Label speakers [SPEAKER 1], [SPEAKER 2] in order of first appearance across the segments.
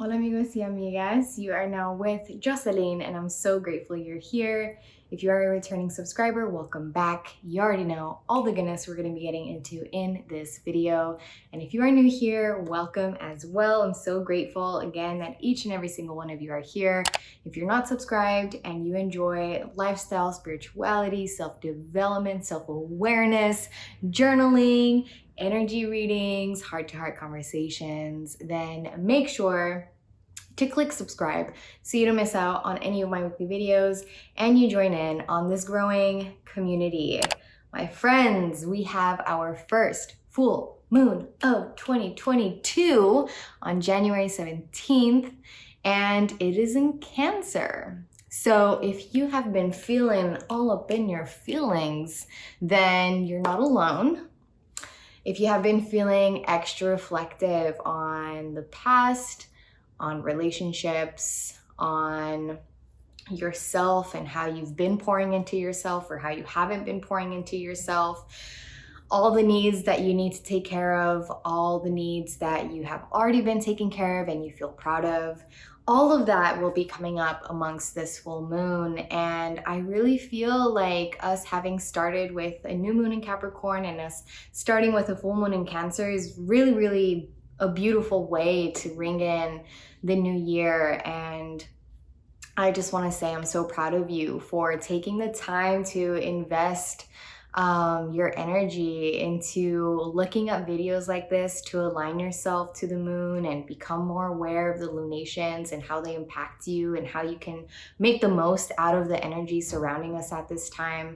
[SPEAKER 1] Hola amigos y amigas, you are now with Jocelyn and I'm so grateful you're here. If you are a returning subscriber, welcome back. You already know all the goodness we're going to be getting into in this video. And if you are new here, welcome as well. I'm so grateful again that each and every single one of you are here. If you're not subscribed and you enjoy lifestyle, spirituality, self-development, self-awareness, journaling, energy readings, heart-to-heart conversations, then make sure to click subscribe so you don't miss out on any of my weekly videos and you join in on this growing community. My friends, we have our first full moon of 2022 on January 17th, and it is in Cancer. So if you have been feeling all up in your feelings, then you're not alone. If you have been feeling extra reflective on the past, on relationships, on yourself and how you've been pouring into yourself or how you haven't been pouring into yourself, all the needs that you need to take care of, all the needs that you have already been taking care of and you feel proud of, all of that will be coming up amongst this full moon. And I really feel like us having started with a new moon in Capricorn and us starting with a full moon in Cancer is really a beautiful way to ring in the new year. And I just want to say I'm so proud of you for taking the time to invest your energy into looking at videos like this to align yourself to the moon and become more aware of the lunations and how they impact you and how you can make the most out of the energy surrounding us at this time.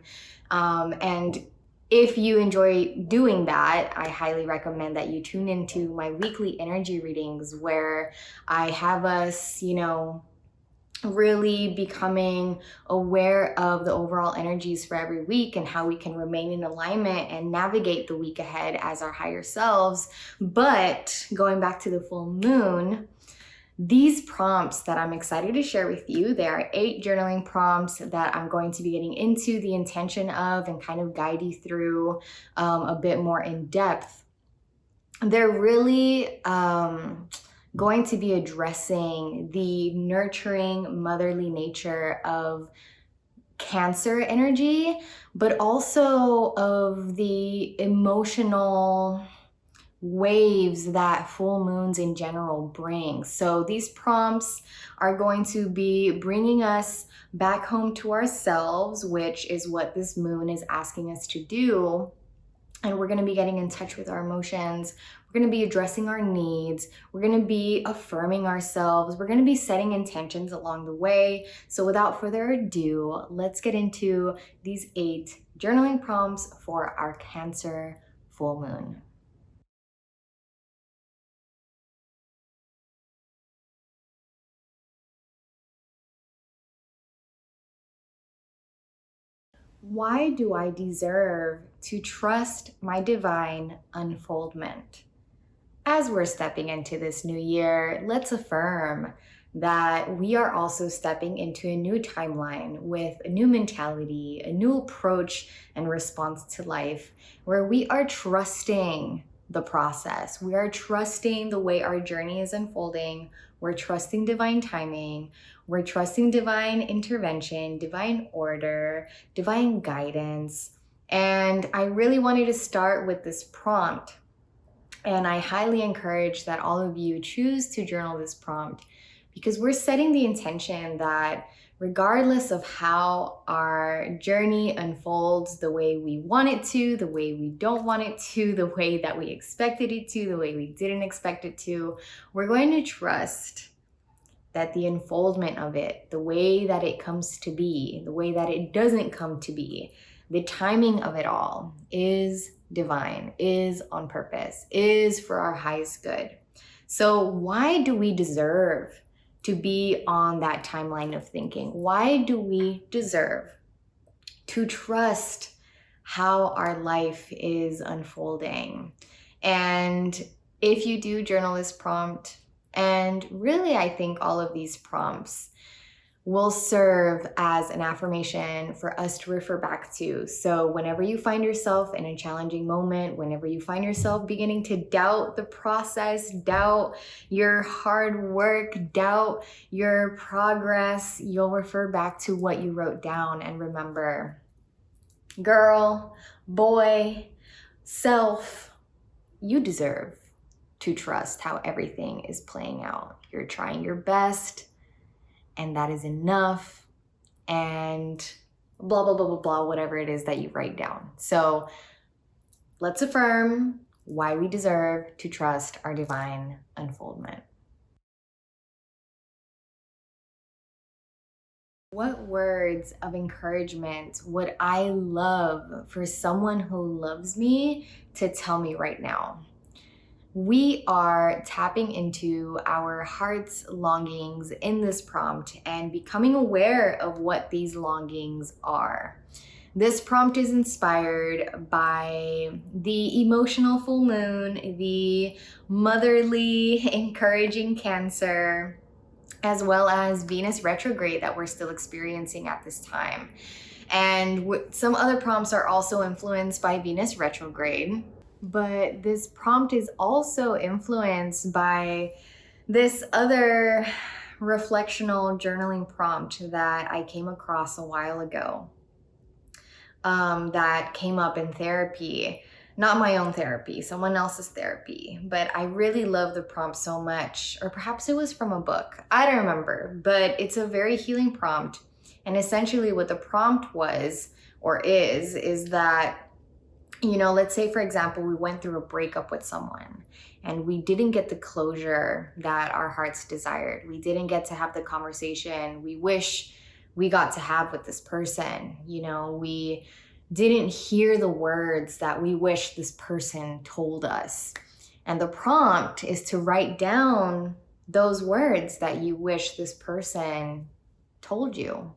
[SPEAKER 1] And if you enjoy doing that, I highly recommend that you tune into my weekly energy readings where I have us, really becoming aware of the overall energies for every week and how we can remain in alignment and navigate the week ahead as our higher selves. But going back to the full moon, these prompts that I'm excited to share with you, there are 8 journaling prompts that I'm going to be getting into the intention of and kind of guide you through a bit more in depth. They're really going to be addressing the nurturing motherly nature of Cancer energy, but also of the emotional waves that full moons in general bring. So these prompts are going to be bringing us back home to ourselves, which is what this moon is asking us to do. And we're going to be getting in touch with our emotions. We're going to be addressing our needs. We're going to be affirming ourselves. We're going to be setting intentions along the way. So without further ado, let's get into these 8 journaling prompts for our Cancer full moon. Why do I deserve to trust my divine unfoldment? As we're stepping into this new year, let's affirm that we are also stepping into a new timeline with a new mentality, a new approach and response to life, where we are trusting the process. We are trusting the way our journey is unfolding. We're trusting divine timing. We're trusting divine intervention, divine order, divine guidance. And I really wanted to start with this prompt. And I highly encourage that all of you choose to journal this prompt because we're setting the intention that regardless of how our journey unfolds, the way we want it to, the way we don't want it to, the way that we expected it to, the way we didn't expect it to, we're going to trust that the unfoldment of it, the way that it comes to be, the way that it doesn't come to be, the timing of it all is divine, is on purpose, is for our highest good. So why do we deserve to be on that timeline of thinking? Why do we deserve to trust how our life is unfolding? And if you do journal this prompt, and really I think all of these prompts, will serve as an affirmation for us to refer back to. So whenever you find yourself in a challenging moment, whenever you find yourself beginning to doubt the process, doubt your hard work, doubt your progress, you'll refer back to what you wrote down and remember, girl, boy, self, you deserve to trust how everything is playing out. You're trying your best, and that is enough, and blah, blah, blah, blah, blah, whatever it is that you write down. So let's affirm why we deserve to trust our divine unfoldment. What words of encouragement would I love for someone who loves me to tell me right now? We are tapping into our heart's longings in this prompt and becoming aware of what these longings are. This prompt is inspired by the emotional full moon, the motherly, encouraging Cancer, as well as Venus retrograde that we're still experiencing at this time. And some other prompts are also influenced by Venus retrograde. But this prompt is also influenced by this other reflectional journaling prompt that I came across a while ago that came up in therapy. Not my own therapy, someone else's therapy. But I really love the prompt so much, or perhaps it was from a book. I don't remember, but it's a very healing prompt. And essentially what the prompt was, or is that, you know, let's say, for example, we went through a breakup with someone and we didn't get the closure that our hearts desired. We didn't get to have the conversation we wish we got to have with this person. You know, we didn't hear the words that we wish this person told us. And the prompt is to write down those words that you wish this person told you.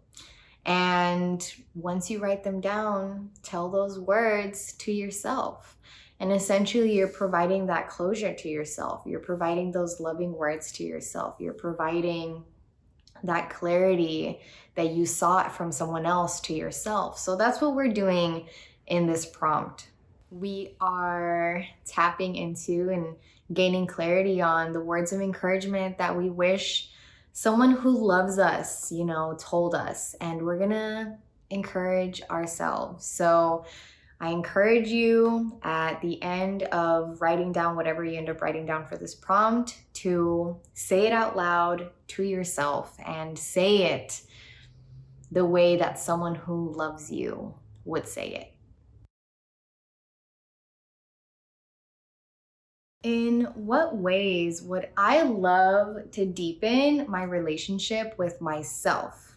[SPEAKER 1] And once you write them down, tell those words to yourself. And essentially, you're providing that closure to yourself. You're providing those loving words to yourself. You're providing that clarity that you sought from someone else to yourself. So that's what we're doing in this prompt. We are tapping into and gaining clarity on the words of encouragement that we wish someone who loves us, you know, told us, and we're gonna encourage ourselves. So I encourage you at the end of writing down whatever you end up writing down for this prompt to say it out loud to yourself, and say it the way that someone who loves you would say it. In what ways would I love to deepen my relationship with myself?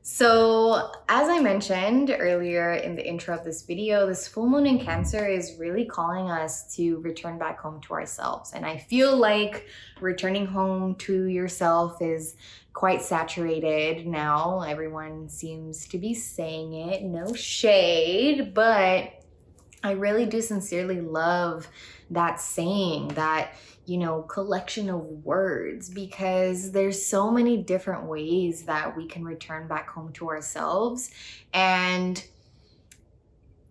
[SPEAKER 1] So, as I mentioned earlier in the intro of this video, this full moon in Cancer is really calling us to return back home to ourselves. And I feel like returning home to yourself is quite saturated now. Everyone seems to be saying it, no shade, but I really do sincerely love that saying, that, you know, collection of words, because there's so many different ways that we can return back home to ourselves. And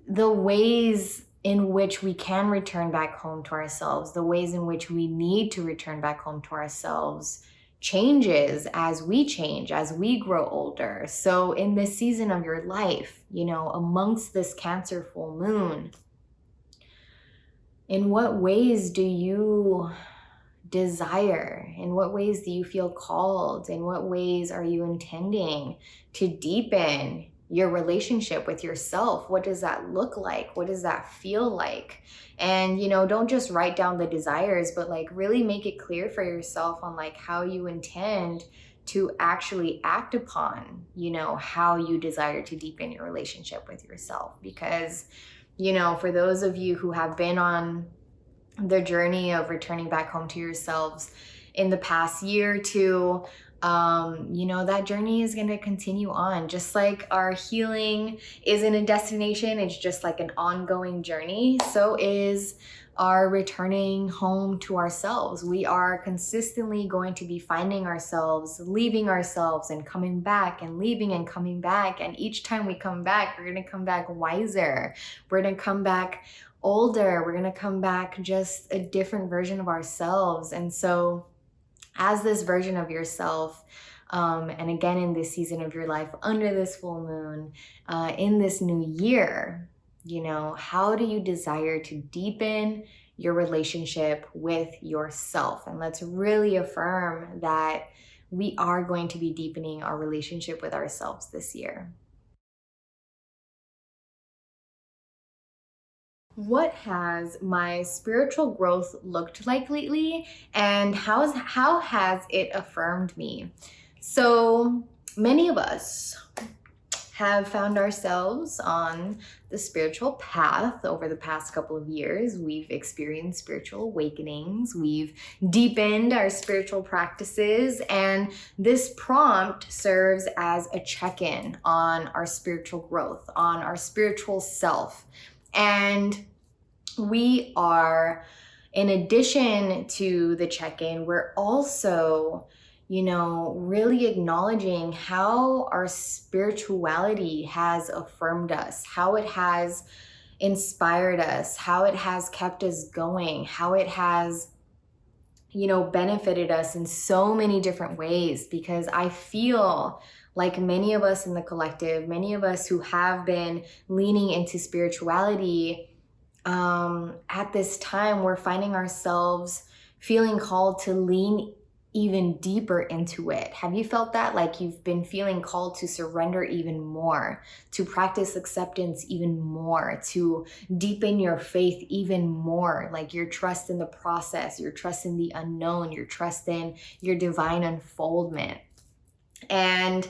[SPEAKER 1] the ways in which we can return back home to ourselves, the ways in which we need to return back home to ourselves changes as we change, as we grow older. So in this season of your life, you know, amongst this Cancer full moon, in what ways do you desire? In what ways do you feel called? In what ways are you intending to deepen your relationship with yourself? What does that look like? What does that feel like? And, you know, don't just write down the desires, but like really make it clear for yourself on like how you intend to actually act upon, you know, how you desire to deepen your relationship with yourself. Because, you know, for those of you who have been on the journey of returning back home to yourselves in the past year or two, you know, that journey is going to continue on. Just like our healing isn't a destination, it's just like an ongoing journey. So is are returning home to ourselves. We are consistently going to be finding ourselves, leaving ourselves, and coming back, and leaving and coming back. And each time we come back, we're going to come back wiser. We're going to come back older. We're going to come back just a different version of ourselves. And so as this version of yourself, and again in this season of your life, under this full moon, in this new year, you know, how do you desire to deepen your relationship with yourself? And let's really affirm that we are going to be deepening our relationship with ourselves this year. What has my spiritual growth looked like lately, and how has it affirmed me? So many of us have found ourselves on the spiritual path over the past couple of years. We've experienced spiritual awakenings, we've deepened our spiritual practices, and this prompt serves as a check-in on our spiritual growth, on our spiritual self. And we are, in addition to the check-in, we're also, you know, really acknowledging how our spirituality has affirmed us, how it has inspired us, how it has kept us going, how it has, you know, benefited us in so many different ways. Because I feel like many of us in the collective, many of us who have been leaning into spirituality, at this time, we're finding ourselves feeling called to lean even deeper into it. Have you felt that? Like you've been feeling called to surrender even more, to practice acceptance even more, to deepen your faith even more, like your trust in the process, your trust in the unknown, your trust in your divine unfoldment. And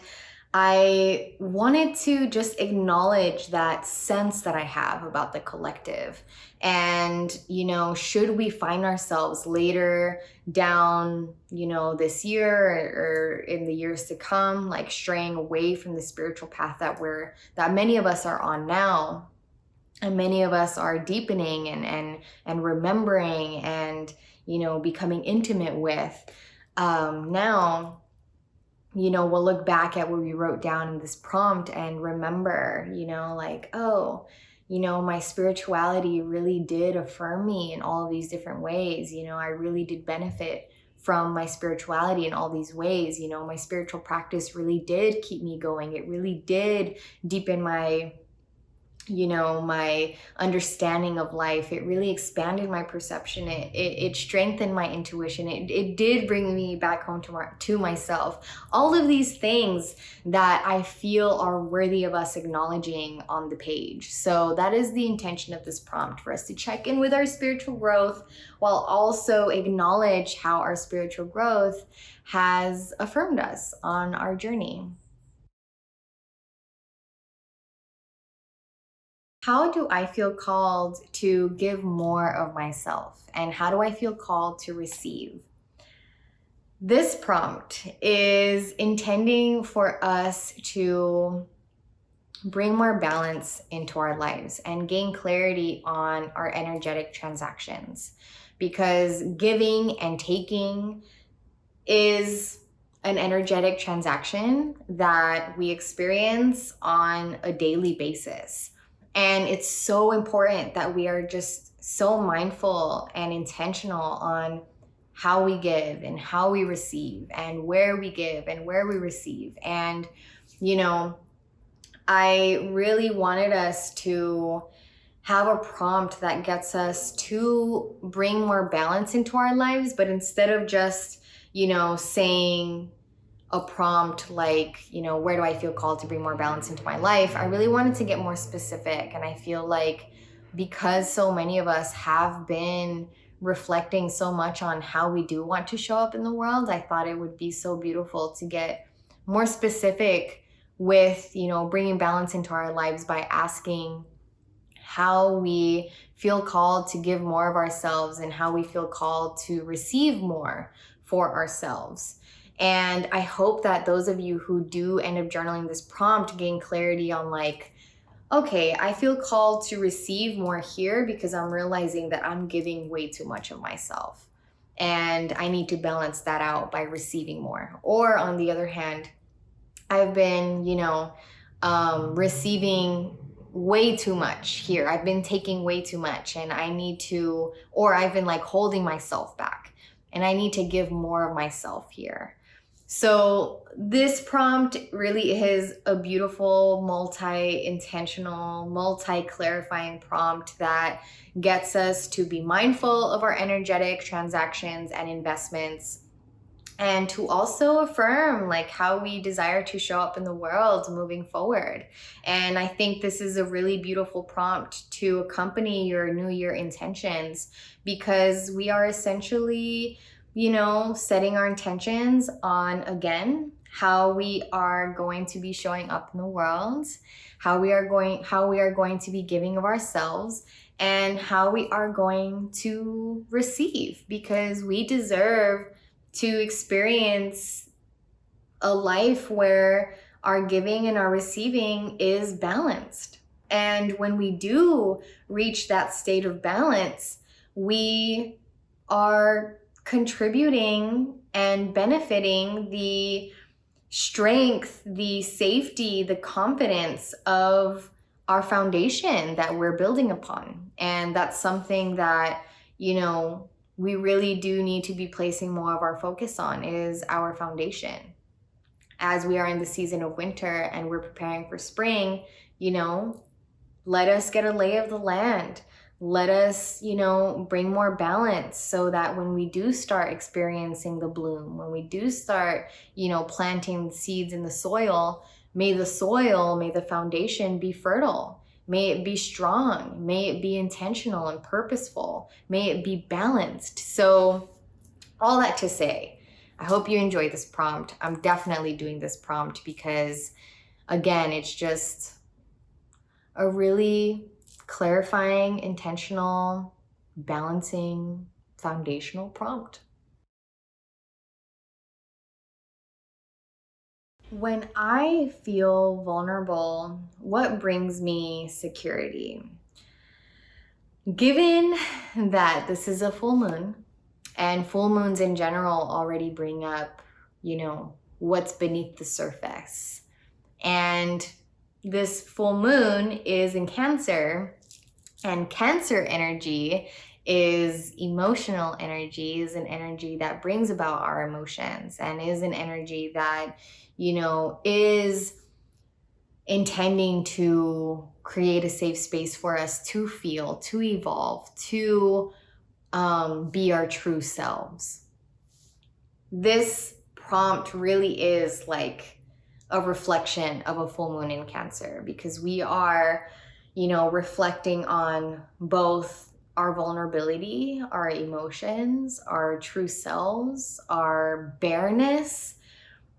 [SPEAKER 1] I wanted to just acknowledge that sense that I have about the collective. And, you know, should we find ourselves later down, you know, this year or in the years to come, like straying away from the spiritual path that many of us are on now, and many of us are deepening and remembering and, you know, becoming intimate with, now, you know, we'll look back at what we wrote down in this prompt and remember, you know, like, oh, you know, my spirituality really did affirm me in all of these different ways. You know, I really did benefit from my spirituality in all these ways. You know, my spiritual practice really did keep me going. It really did deepen my, you know, my understanding of life. It really expanded my perception. It strengthened my intuition. It did bring me back home to myself. All of these things that I feel are worthy of us acknowledging on the page. So that is the intention of this prompt, for us to check in with our spiritual growth while also acknowledge how our spiritual growth has affirmed us on our journey. How do I feel called to give more of myself? And how do I feel called to receive? This prompt is intending for us to bring more balance into our lives and gain clarity on our energetic transactions. Because giving and taking is an energetic transaction that we experience on a daily basis. And it's so important that we are just so mindful and intentional on how we give and how we receive, and where we give and where we receive. And, you know, I really wanted us to have a prompt that gets us to bring more balance into our lives, but instead of just, you know, saying a prompt like, you know, where do I feel called to bring more balance into my life, I really wanted to get more specific. And I feel like because so many of us have been reflecting so much on how we do want to show up in the world, I thought it would be so beautiful to get more specific with, you know, bringing balance into our lives by asking how we feel called to give more of ourselves and how we feel called to receive more for ourselves. And I hope that those of you who do end up journaling this prompt gain clarity on, like, okay, I feel called to receive more here because I'm realizing that I'm giving way too much of myself. And I need to balance that out by receiving more. Or on the other hand, I've been, receiving way too much here. I've been taking way too much and I need to, or I've been like holding myself back and I need to give more of myself here. So this prompt really is a beautiful, multi-intentional, multi-clarifying prompt that gets us to be mindful of our energetic transactions and investments, and to also affirm like how we desire to show up in the world moving forward. And I think this is a really beautiful prompt to accompany your new year intentions, because we are essentially, setting our intentions on, again, how we are going to be showing up in the world, how we are going to be giving of ourselves, and how we are going to receive, because we deserve to experience a life where our giving and our receiving is balanced. And when we do reach that state of balance, we are contributing and benefiting the strength, the safety, the confidence of our foundation that we're building upon. And that's something that, we really do need to be placing more of our focus on, is our foundation. As we are in the season of winter and we're preparing for spring, let us get a lay of the land. Let us, bring more balance so that when we do start experiencing the bloom, when we do start, planting seeds in the soil, may the foundation be fertile. May it be strong. May it be intentional and purposeful. May it be balanced. So all that to say, I hope you enjoy this prompt. I'm definitely doing this prompt because, again, it's just a really clarifying, intentional, balancing, foundational prompt. When I feel vulnerable, what brings me security? Given that this is a full moon, and full moons in general already bring up, what's beneath the surface. And this full moon is in Cancer, and Cancer energy is emotional energy, is an energy that brings about our emotions, and is an energy that, is intending to create a safe space for us to feel, to evolve, to be our true selves. This prompt really is like a reflection of a full moon in Cancer, because we are, reflecting on both our vulnerability, our emotions, our true selves, our bareness,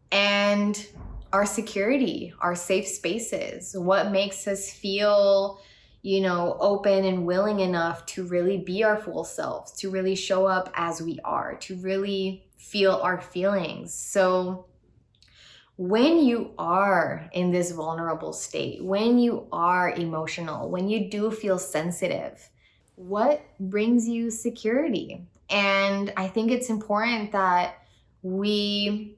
[SPEAKER 1] and our security, our safe spaces. What makes us feel, open and willing enough to really be our full selves, to really show up as we are, to really feel our feelings. So when you are in this vulnerable state, when you are emotional, when you do feel sensitive, what brings you security? And I think it's important that we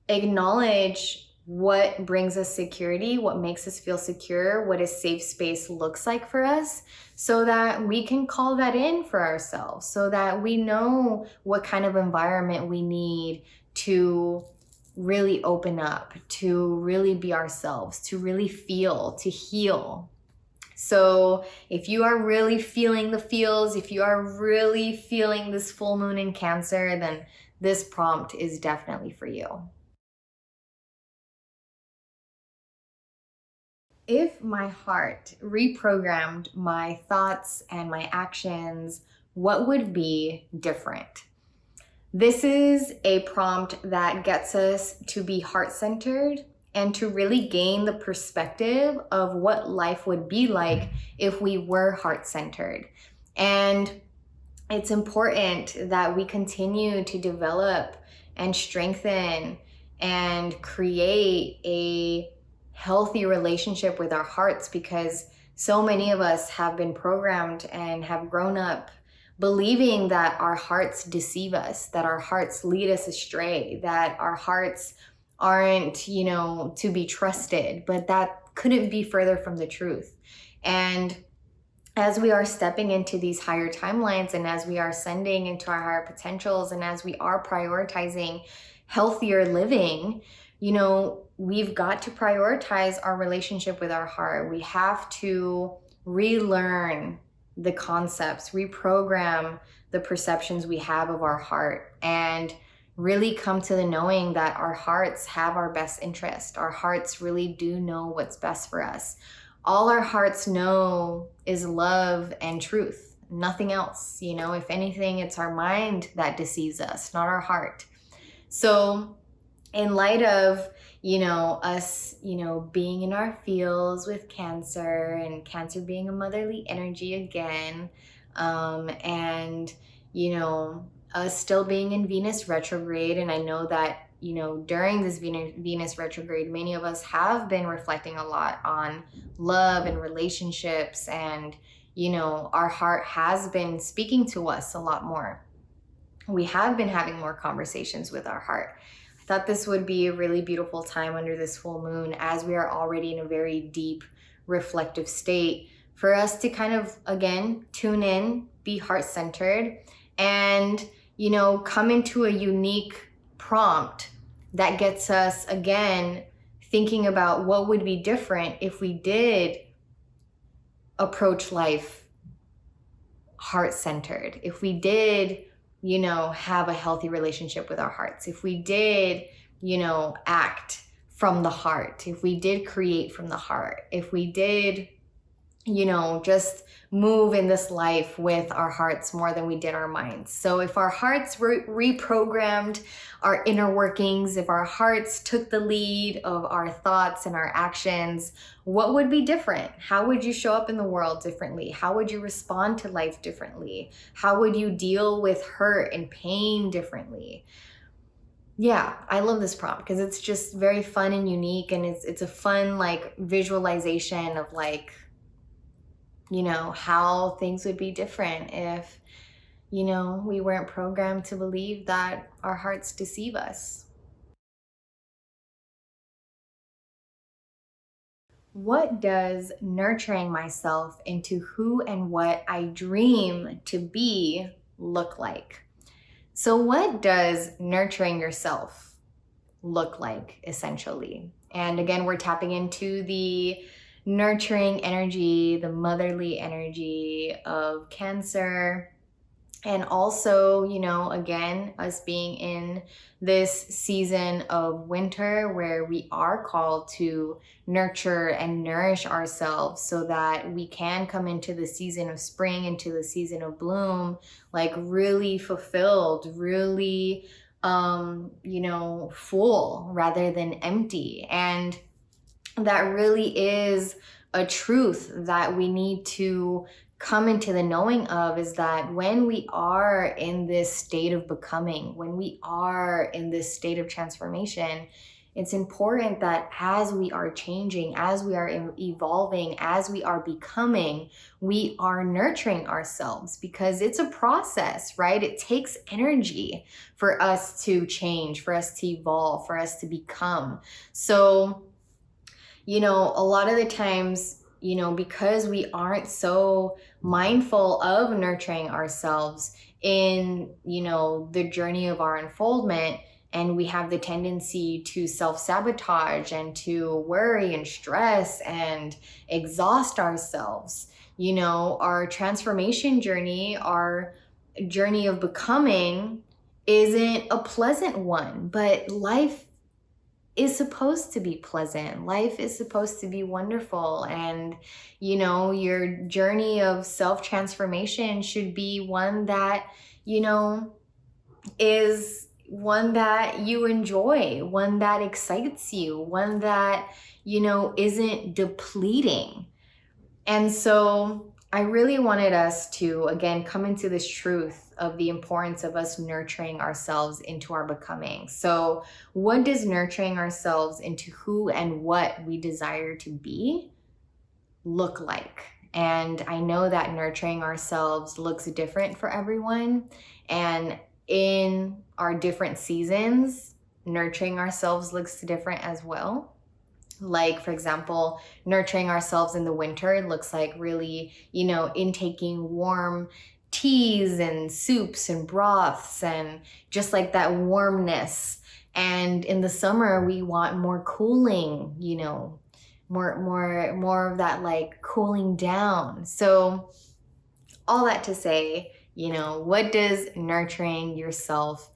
[SPEAKER 1] acknowledge what brings us security, what makes us feel secure, what a safe space looks like for us, so that we can call that in for ourselves, so that we know what kind of environment we need to really open up, to really be ourselves, to really feel, to heal. So if you are really feeling the feels, if you are really feeling this full moon in Cancer, then this prompt is definitely for you. If my heart reprogrammed my thoughts and my actions, what would be different? This is a prompt that gets us to be heart-centered and to really gain the perspective of what life would be like if we were heart-centered. And it's important that we continue to develop and strengthen and create a healthy relationship with our hearts, because so many of us have been programmed and have grown up believing that our hearts deceive us, that our hearts lead us astray, that our hearts aren't, to be trusted. But that couldn't be further from the truth. And as we are stepping into these higher timelines, and as we are ascending into our higher potentials, and as we are prioritizing healthier living, we've got to prioritize our relationship with our heart. We have to relearn the concepts, reprogram the perceptions we have of our heart, and really come to the knowing that our hearts have our best interest. Our hearts really do know what's best for us. All our hearts know is love and truth, nothing else. If anything, it's our mind that deceives us, not our heart. So in light of, us, being in our feels with Cancer, and Cancer being a motherly energy again, and, us still being in Venus retrograde. And I know that, during this Venus retrograde, many of us have been reflecting a lot on love and relationships, and, our heart has been speaking to us a lot more. We have been having more conversations with our heart. I thought this would be a really beautiful time under this full moon, as we are already in a very deep reflective state, for us to kind of, again, tune in, be heart-centered, and, come into a unique prompt that gets us, again, thinking about what would be different if we did approach life heart-centered, if we did, have a healthy relationship with our hearts, if we did, act from the heart, if we did create from the heart, if we did, just move in this life with our hearts more than we did our minds. So if our hearts reprogrammed our inner workings, if our hearts took the lead of our thoughts and our actions, what would be different? How would you show up in the world differently? How would you respond to life differently? How would you deal with hurt and pain differently? Yeah, I love this prompt because it's just very fun and unique, and it's a fun visualization of how things would be different if, we weren't programmed to believe that our hearts deceive us. What does nurturing myself into who and what I dream to be look like? So what does nurturing yourself look like, essentially? And again, we're tapping into the nurturing energy, the motherly energy of Cancer. And also, again, us being in this season of winter where we are called to nurture and nourish ourselves so that we can come into the season of spring, into the season of bloom, really fulfilled, really, full rather than empty. And that really is a truth that we need to come into the knowing of, is that when we are in this state of becoming, when we are in this state of transformation, it's important that as we are changing, as we are evolving, as we are becoming, we are nurturing ourselves, because it's a process, right? It takes energy for us to change, for us to evolve, for us to become. So, a lot of the times, because we aren't so mindful of nurturing ourselves in, the journey of our unfoldment, and we have the tendency to self-sabotage and to worry and stress and exhaust ourselves, our transformation journey, our journey of becoming isn't a pleasant one, but life is supposed to be pleasant. Life is supposed to be wonderful. And, your journey of self-transformation should be one that, is one that you enjoy, one that excites you, one that, isn't depleting. And so I really wanted us to, again, come into this truth of the importance of us nurturing ourselves into our becoming. So, what does nurturing ourselves into who and what we desire to be look like? And I know that nurturing ourselves looks different for everyone. And in our different seasons, nurturing ourselves looks different as well. Like, for example, nurturing ourselves in the winter looks like really, intaking warm teas and soups and broths and just like that warmness. And in the summer, we want more cooling, more of that like cooling down. So all that to say, what does nurturing yourself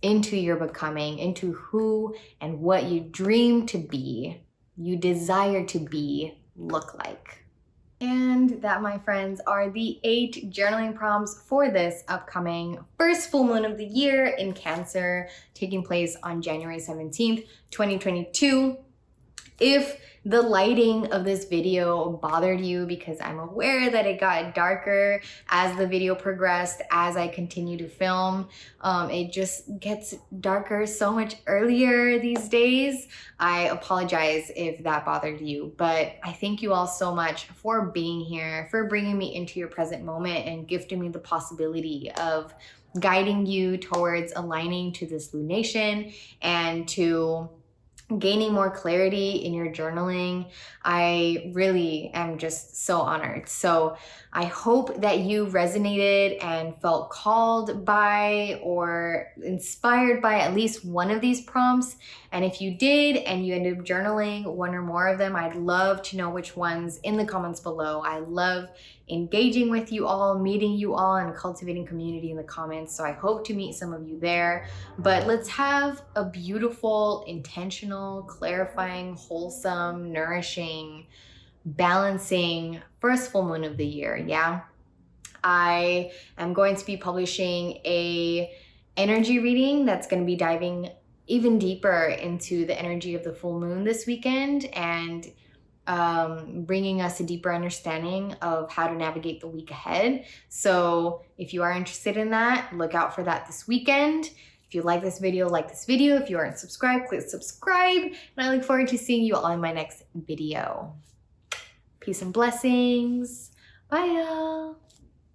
[SPEAKER 1] into your becoming, into who and what you dream to be, you desire to be, look like? And that, my friends, are the 8 journaling prompts for this upcoming first full moon of the year in Cancer, taking place on January 17th, 2022. If the lighting of this video bothered you, because I'm aware that it got darker as the video progressed, as I continue to film, it just gets darker so much earlier these days. I apologize if that bothered you, but I thank you all so much for being here, for bringing me into your present moment and gifting me the possibility of guiding you towards aligning to this lunation and to gaining more clarity in your journaling. I really am just so honored. So I hope that you resonated and felt called by or inspired by at least one of these prompts. And if you did and you ended up journaling one or more of them, I'd love to know which ones in the comments below. I love engaging with you all, meeting you all, and cultivating community in the comments. So I hope to meet some of you there. But let's have a beautiful, intentional, clarifying, wholesome, nourishing, balancing first full moon of the year. Yeah, I am going to be publishing a energy reading that's going to be diving even deeper into the energy of the full moon this weekend and bringing us a deeper understanding of how to navigate the week ahead. So if you are interested in that, look out for that this weekend. If you like this video, like this video. If you aren't subscribed, click subscribe. And I look forward to seeing you all in my next video. Peace and blessings. Bye, y'all.